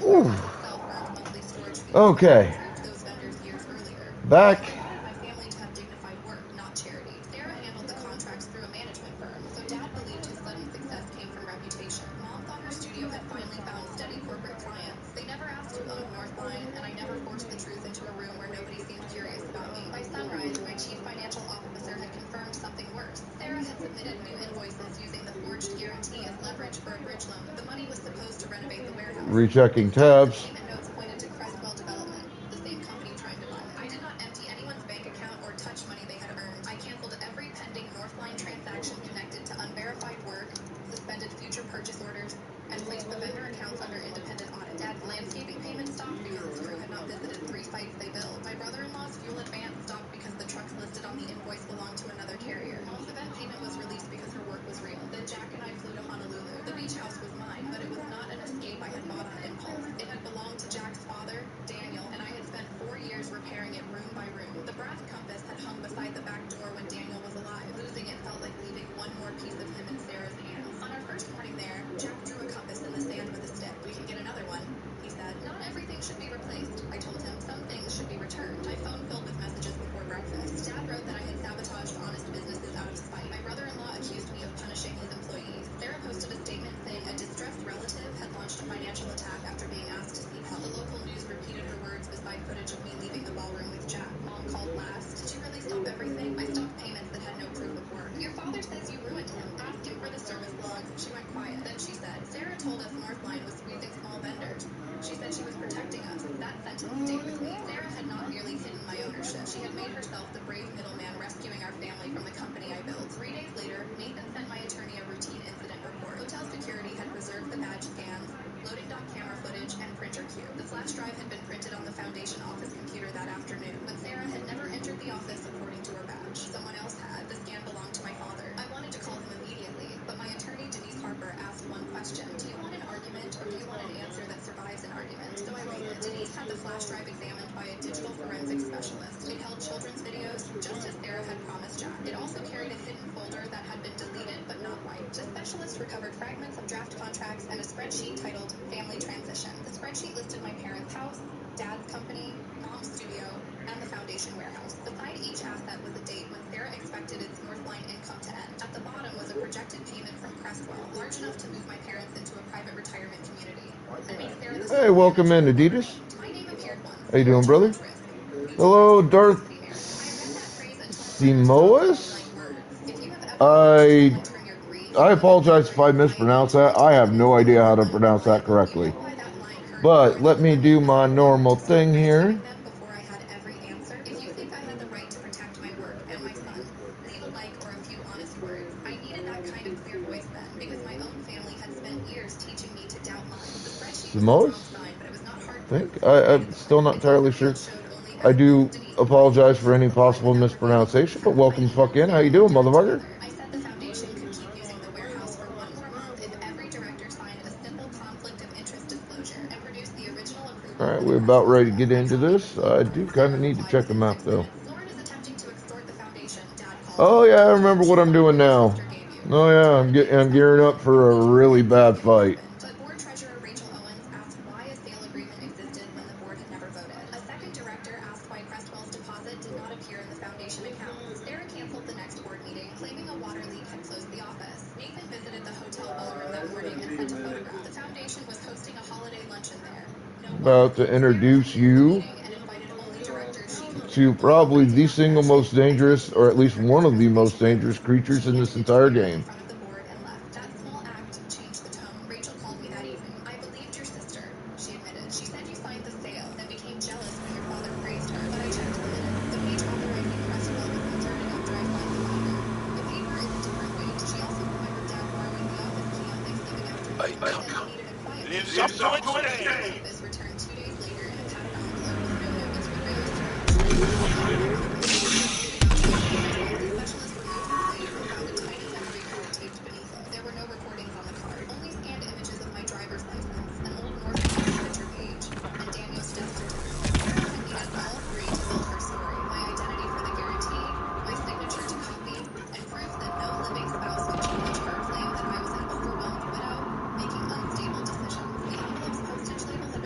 Ooh. Okay. Back. Rechecking tabs. should be replaced. I told him some things should be returned. My phone filled with messages before breakfast. Dad wrote that I had sabotaged honest businesses out of spite. My brother-in-law accused me of punishing his employees. Sarah posted a statement saying a distressed relative had launched a financial attack after being asked to seek help. The local news repeated her words beside footage of me leaving the ballroom with Jack. Mom called last. Did you really stop everything? I stopped payments that had no proof of work. Your father says you ruined him. Ask him for the service logs. She went quiet. Then she said, Sarah told us Northline was squeezing small vendors. She said she was protecting us. That sentence stayed with me. Sarah had not merely hidden my ownership. She had made herself the brave middleman rescuing our family from the company I built. 3 days later, Nathan sent my attorney a routine incident report. Hotel security had preserved the badge scans, loading dock camera footage, and printer queue. The flash drive had been printed on the Foundation office computer that afternoon, but Sarah had never entered the office according to her badge. Someone else had. The scan belonged to my father. I wanted to call him immediately, but my attorney, Denise Harper, asked one question. Do you want an argument, or do you want an answer that survives an argument? So I waited. Denise had the flash drive examined by a digital forensics specialist. It held children's videos, just as Sarah had promised Jack. It also carried a hidden folder that had been deleted but not wiped. The specialist recovered fragments of draft contracts and a spreadsheet titled Family Transition. The spreadsheet listed my parents' house, Dad's company, Mom's studio, and the Foundation warehouse. Beside each asset was a date when Sarah expected its Northline income to end. At the bottom was a projected payment from Crestwell, large enough to move my parents into a private retirement community and make Sarah the Hey, welcome in, Adidas. my name appeared once. How you doing, brother? Hello, Darth Simoas. I apologize if I mispronounce that. I have no idea how to pronounce that correctly. But let me do my normal thing here. Before I had every answer. If you think I had the right to protect my work and my son, leave a like or a few honest words. I needed that kind of clear voice then, because my own family had spent years teaching me to doubt mine. The spreadsheet was a strong sign, but it was not hard. I think I'm still not entirely sure. I do apologize for any possible mispronunciation, but welcome fuck in. How you doing, motherfucker? I said the Foundation could keep using the warehouse for one more month if every director signed a simple conflict of interest disclosure and produced the original approval. Alright, we're about ready to get into this. I do kind of need to check the map, though. Lauren is attempting to extort the Foundation, Dad called. Oh yeah, I remember what I'm doing now. Oh yeah, I'm gearing up for a really bad fight. But board treasurer Rachel Owens asked why a sale agreement existed when the board had never voted. A second director asked why Crestwell's deposit did not appear in the Foundation account. Sarah canceled the next board meeting, claiming a water leak had closed the office. Nathan visited the hotel ballroom that morning and sent a photograph. The Foundation was hosting a holiday luncheon there. About to introduce you to probably the single most dangerous, or at least one of the most dangerous creatures in this entire game. That small act changed the tone. Rachel called me that evening. I believed your sister, she admitted. She said you signed the sale, then became jealous when your father praised her. But I checked the minutes. The page authorizing Crestwell was inserted after I signed the binder. The paper is a different weight. She also remembered Dad borrowing the office key on Thanksgiving afternoon. She said he needed a quiet Lives up to its name. This returned 2 days later in a padded envelope with no note. It's really there were no recordings on the card, only scanned images of my driver's license, an old Northline signature page, and Daniel's death certificate. Sarah had needed all three to build her story: my identity for the guarantee, my signature to copy, and proof that no living spouse could challenge her claim that I was an overwhelmed widow making unstable decisions. The envelope's postage label had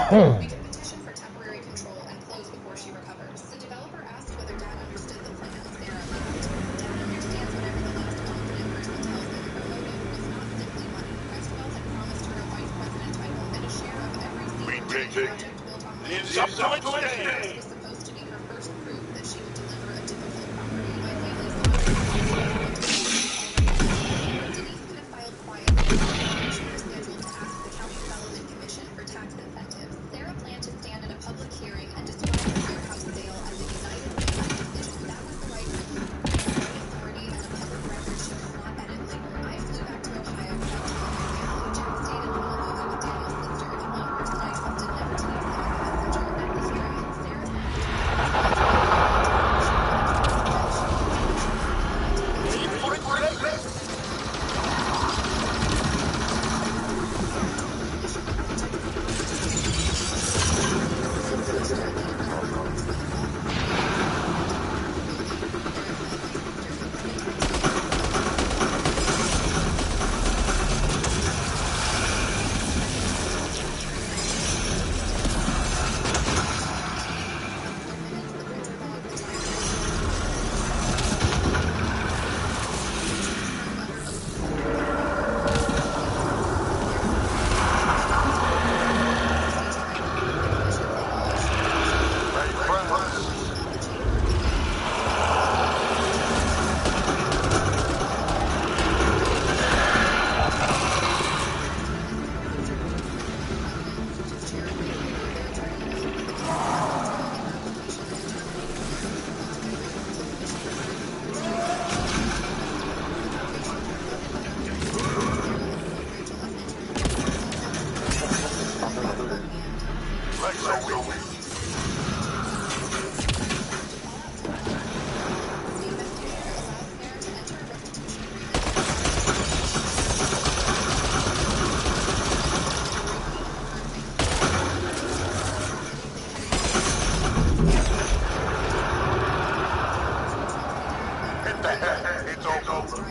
We can petition for temporary control and close before she recovers. The developer asked whether Dad understood the plan. Sarah laughed. Dad understands whatever the last confident person tells him. Her motive was not simply money. Westwell had promised her a vice president title and a share of every single project built on land. It's up to This stay. was supposed to be her first proof that she would deliver a difficult property. My family's Denise could have filed quietly. She was scheduled to ask the County Development Commission for tax incentives. Sarah planned to stand in a public hearing and describe the warehouse sale as a united family decision. That was the right move. Authority and a public record she could not edit later. I flew back to Ohio without telling my family. Jack stayed in Honolulu with Daniel's sister. The one person I trusted never to leave him as a messenger. At the hearing, Sarah It's over.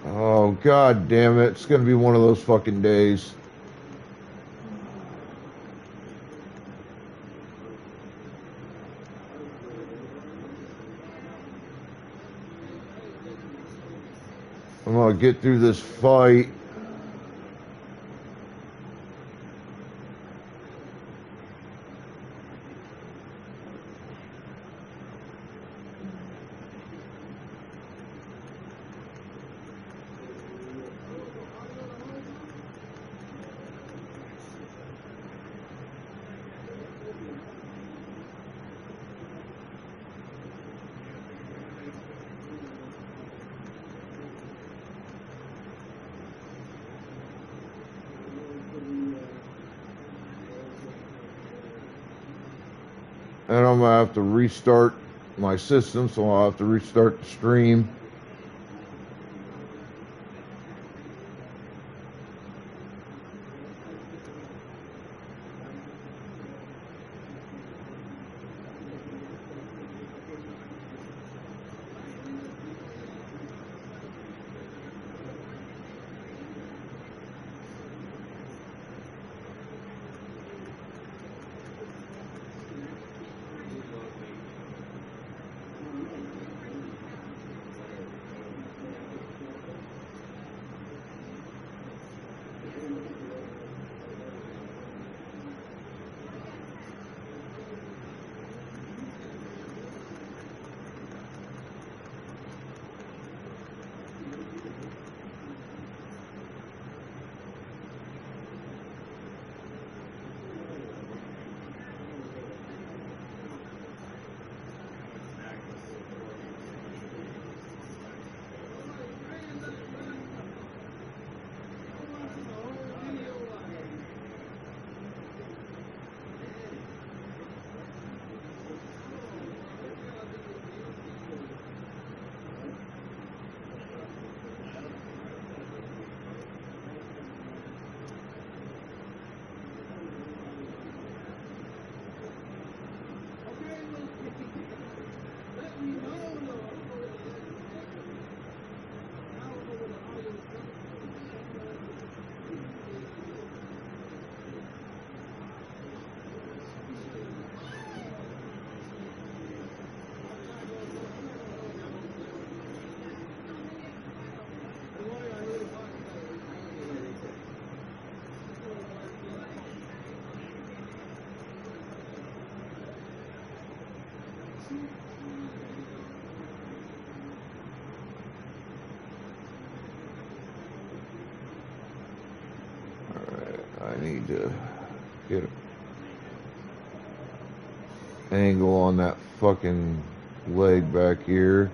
Oh, god damn it. It's gonna be one of those fucking days. I'm gonna get through this fight. And I'm gonna have to restart my system, so I'll have to restart the stream. I need to get an angle on that fucking leg back here.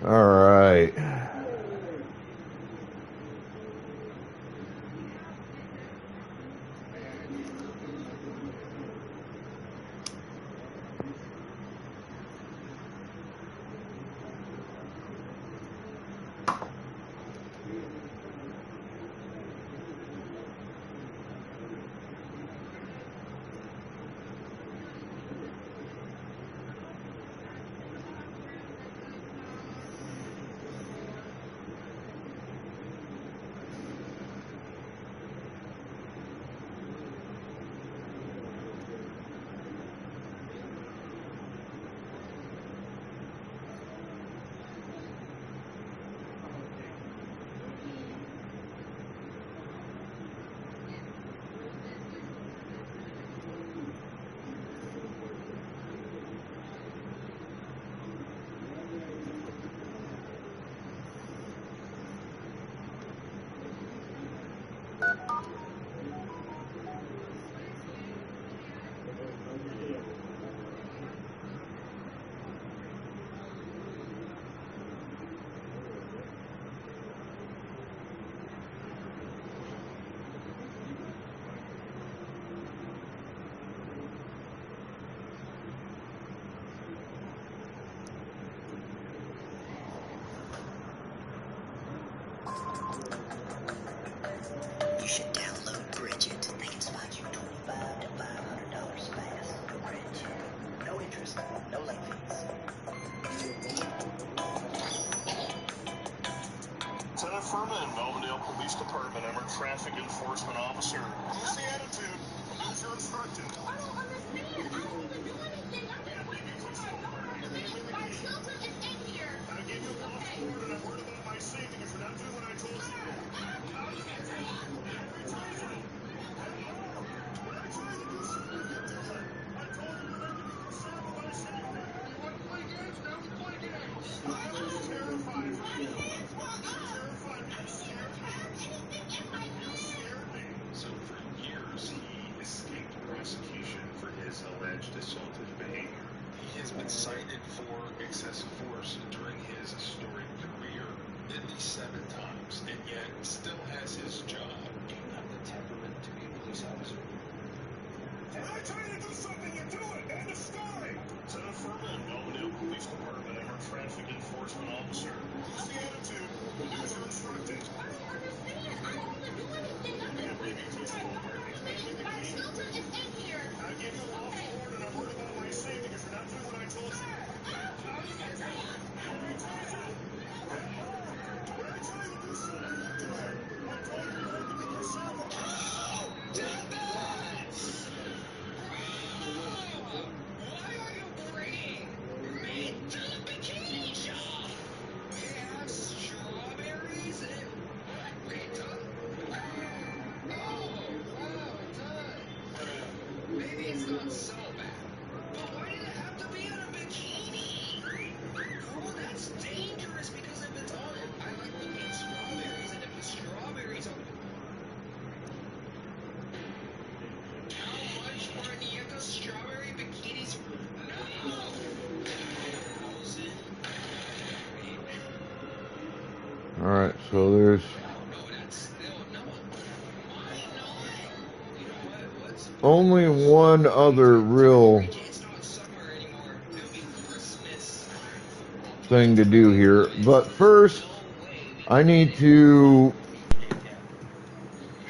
All right. You should download Bridget. They can spot you $25 to $500 fast. No credit check. No interest. No late fees. Lieutenant Furman, Melvindale Police Department. I'm our traffic enforcement officer. What's the attitude? As you're instructed. I don't understand. I don't even do anything. My children is in here. I gave you a false order and I'm worried about my safety because you're not doing what I told you. So for years, he escaped prosecution for his alleged assaultive behavior. He has been cited for excessive force during his storied career at least 7 times, and yet still has his job. Do you have the temperament to be a police officer? When I tell you to do something, you do it. End of story. Lieutenant Furman, Melvindale Police Department. I'm our traffic enforcement officer. What's the attitude? As you're instructed. I don't understand. I don't even do anything. My children is in here. I gave you a lawful order and I'm worried about my safety because you're not doing what I told you. Why are you bringing me to the bikini shop? We have strawberries and Alright, so there's only one other real thing to do here. But first, I need to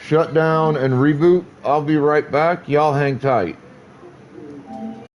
shut down and reboot. I'll be right back. Y'all hang tight.